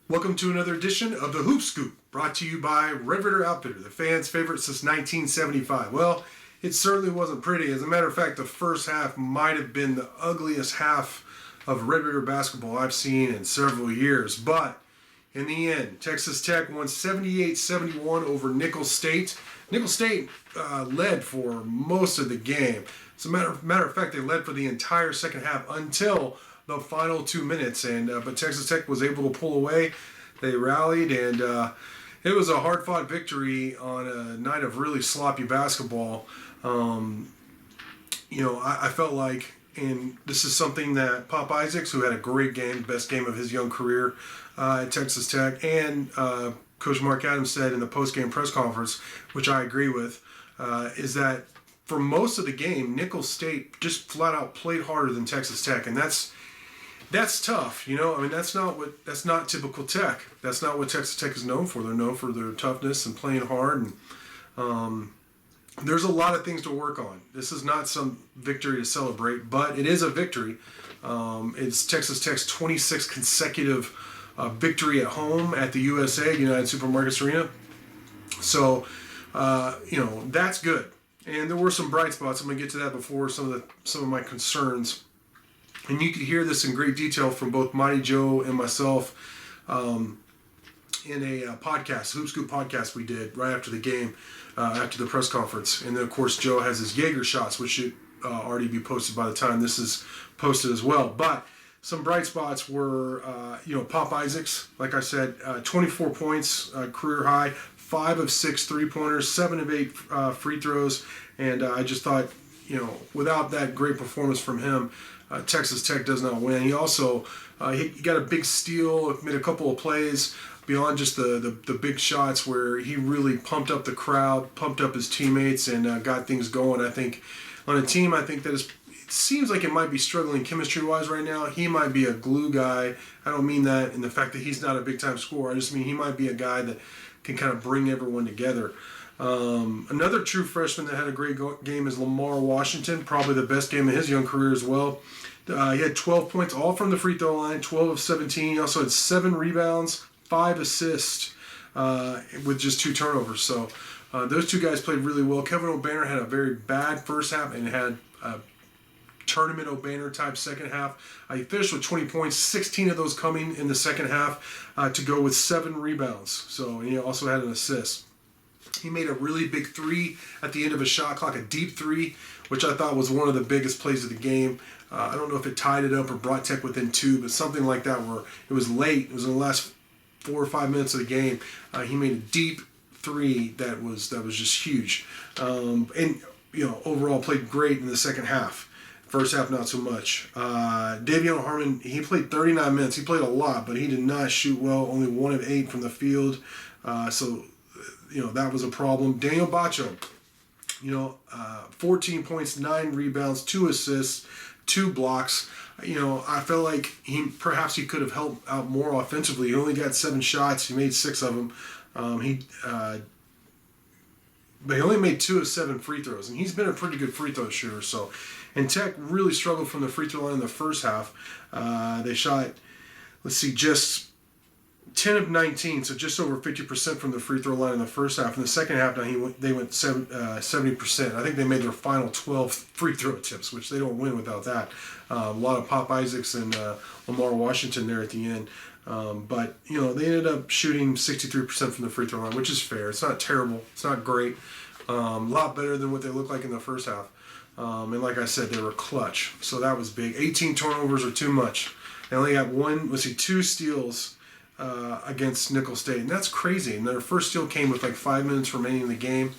Welcome to another edition of the Hoop Scoop, brought to you by Red Ritter Outfitter, the fans' favorite since 1975. Well, it certainly wasn't pretty. As a matter of fact, the first half might have been the ugliest half of Red Ritter basketball I've seen in several years. But in the end, Texas Tech won 78-71 over Nicholls State. Nicholls State led for most of the game. As a matter of fact, they led for the entire second half until the final 2 minutes, but Texas Tech was able to pull away. They rallied, and it was a hard-fought victory on a night of really sloppy basketball. I felt like, and this is something that Pop Isaacs, who had a great game, best game of his young career at Texas Tech, and Coach Mark Adams said in the post-game press conference, which I agree with, is that for most of the game, Nicholls State just flat out played harder than Texas Tech, and that's tough, I mean, that's not typical Tech. That's not what Texas Tech is known for. They're known for their toughness and playing hard, and there's a lot of things to work on. This is not some victory to celebrate, but it is a victory. It's Texas Tech's 26th consecutive victory at home at the USA, United Supermarkets Arena. So, that's good. And there were some bright spots. I'm going to get to that before some of my concerns. And you could hear this in great detail from both Mighty Joe and myself in a podcast, Hoop Scoop podcast we did right after the game, after the press conference. And then, of course, Joe has his Jaeger shots, which should already be posted by the time this is posted as well. But some bright spots were, Pop Isaacs, like I said, 24 points, career high, 5 of 6 three-pointers, 7 of 8 free throws. And I just thought, without that great performance from him, Texas Tech does not win. He also he got a big steal, made a couple of plays beyond just the big shots where he really pumped up the crowd, pumped up his teammates, and got things going. I think on a team, that it seems like it might be struggling chemistry-wise right now. He might be a glue guy. I don't mean that in the fact that he's not a big-time scorer. I just mean he might be a guy that can kind of bring everyone together. Another true freshman that had a great game is Lamar Washington, probably the best game of his young career as well. He had 12 points, all from the free throw line, 12 of 17. He also had 7 rebounds, 5 assists with just 2 turnovers. So those two guys played really well. Kevin O'Banner had a very bad first half and had a tournament O'Banner type second half. He finished with 20 points, 16 of those coming in the second half to go with 7 rebounds. So he also had an assist. He made a really big 3 at the end of a shot clock, a deep 3, which I thought was one of the biggest plays of the game. I don't know if it tied it up or brought Tech within 2, but something like that where it was late. It was in the last 4 or 5 minutes of the game. He made a deep 3 that was just huge. Overall played great in the second half. First half, not so much. Davion Harmon, he played 39 minutes. He played a lot, but he did not shoot well. Only 1 of 8 from the field. That was a problem. Daniel Bacho, 14 points, 9 rebounds, 2 assists, 2 blocks. I felt like he could have helped out more offensively. He only got 7 shots. He made 6 of them. But he only made 2 of 7 free throws, and he's been a pretty good free throw shooter. So, and Tech really struggled from the free throw line in the first half. They shot, just 10 of 19, so just over 50% from the free throw line in the first half. In the second half, they went 70%. I think they made their final 12 free throw attempts, which they don't win without that. A lot of Pop Isaacs and Lamar Washington there at the end. But they ended up shooting 63% from the free throw line, which is fair. It's not terrible. It's not great. A lot better than what they looked like in the first half. And like I said, they were clutch. So that was big. 18 turnovers are too much. They only got 2 steals against Nicholls State, and that's crazy. And their first steal came with 5 minutes remaining in the game.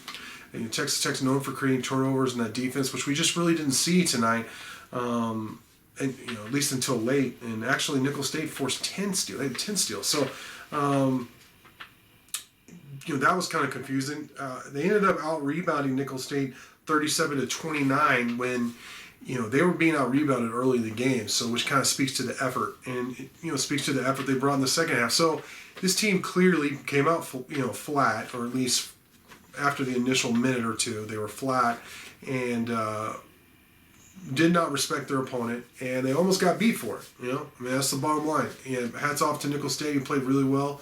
And Texas Tech's known for creating turnovers in that defense, which we just really didn't see tonight, at least until late. And actually, Nicholls State forced 10 steals. They had 10 steals. So, that was kind of confusing. They ended up out-rebounding Nicholls State 37-29 when they were being out-rebounded early in the game, so which kind of speaks to the effort, and speaks to the effort they brought in the second half. So this team clearly came out, flat, or at least after the initial minute or two, they were flat, and did not respect their opponent, and they almost got beat for it. I mean, that's the bottom line. And hats off to Nicholls State, who played really well.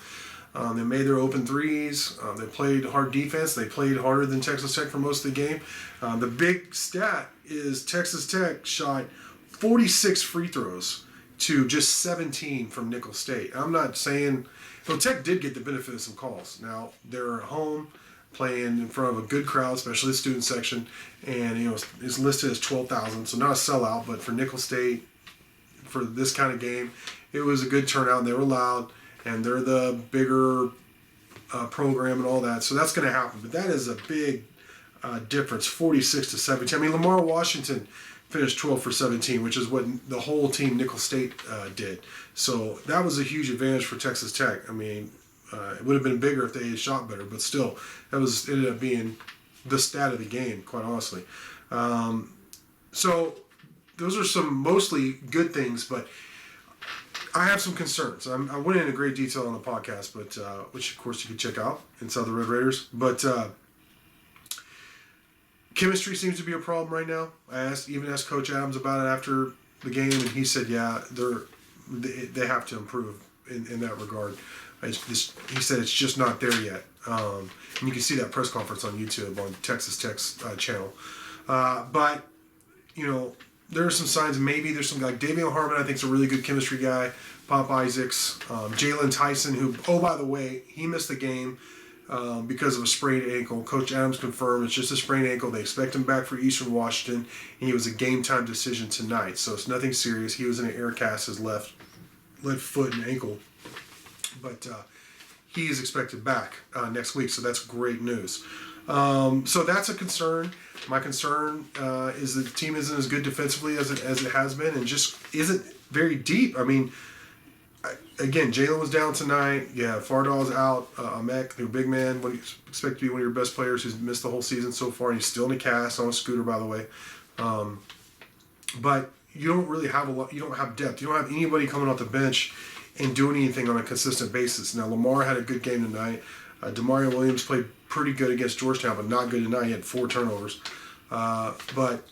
They made their open threes. They played hard defense. They played harder than Texas Tech for most of the game. The big stat is Texas Tech shot 46 free throws to just 17 from Nicholls State. I'm not saying... Well, Tech did get the benefit of some calls. Now, they're at home, playing in front of a good crowd, especially the student section, and it's listed as 12,000, so not a sellout, but for Nicholls State, for this kind of game, it was a good turnout, and they were loud, and they're the bigger program and all that, so that's going to happen. But that is a big difference, 46 to 17. I mean, Lamar Washington finished 12 for 17, which is what the whole team Nicholls State did. So that was a huge advantage for Texas Tech. I mean, it would have been bigger if they had shot better, but still, that ended up being the stat of the game, quite honestly. So those are some mostly good things, but I have some concerns. I went into great detail on the podcast, but which of course you can check out Inside the Red Raiders. But chemistry seems to be a problem right now. I even asked Coach Adams about it after the game, and he said, yeah, they have to improve in that regard. He said it's just not there yet. And you can see that press conference on YouTube on Texas Tech's channel. But, there are some signs. Maybe there's some guy. Davion Harmon, I think, is a really good chemistry guy. Pop Isaacs. Jalen Tyson, who, oh, by the way, he missed the game because of a sprained ankle. Coach Adams confirmed it's just a sprained ankle. They expect him back for Eastern Washington, and he was a game-time decision tonight. So it's nothing serious. He was in an air cast, his left foot and ankle. But he is expected back next week, so that's great news. So that's a concern. My concern is that the team isn't as good defensively as it has been, and just isn't very deep. I mean, again, Jalen was down tonight. Yeah, Fardall's out. Amek, their big man, what he's expected to be one of your best players, who's missed the whole season so far. And he's still in a cast on a scooter, by the way. But you don't really have a lot. You don't have depth. You don't have anybody coming off the bench and doing anything on a consistent basis. Now, Lamar had a good game tonight. Demario Williams played pretty good against Georgetown, but not good tonight. He had 4 turnovers. But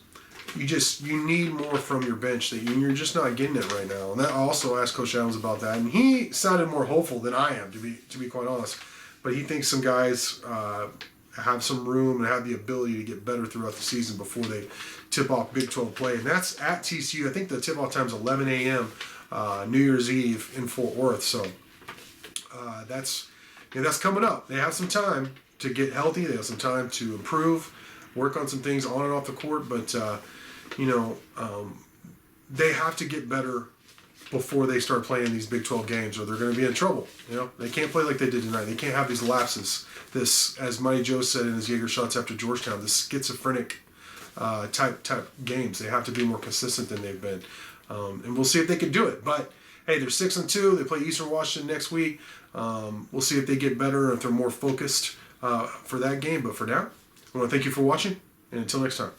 you need more from your bench that you're just not getting it right now. And I also asked Coach Adams about that, and he sounded more hopeful than I am, to be quite honest. But he thinks some guys have some room and have the ability to get better throughout the season before they tip off Big 12 play. And that's at TCU. I think the tip-off time is 11 a.m. New Year's Eve in Fort Worth. So that's coming up. They have some time to get healthy. They have some time to improve, work on some things on and off the court. But, they have to get better before they start playing these Big 12 games, or they're going to be in trouble. They can't play like they did tonight. They can't have these lapses. This, as Mighty Joe said in his Jaeger shots after Georgetown, this schizophrenic type games. They have to be more consistent than they've been. And we'll see if they can do it. But, hey, they're 6-2. They play Eastern Washington next week. We'll see if they get better, if they're more focused for that game. But for now, I want to thank you for watching, and until next time.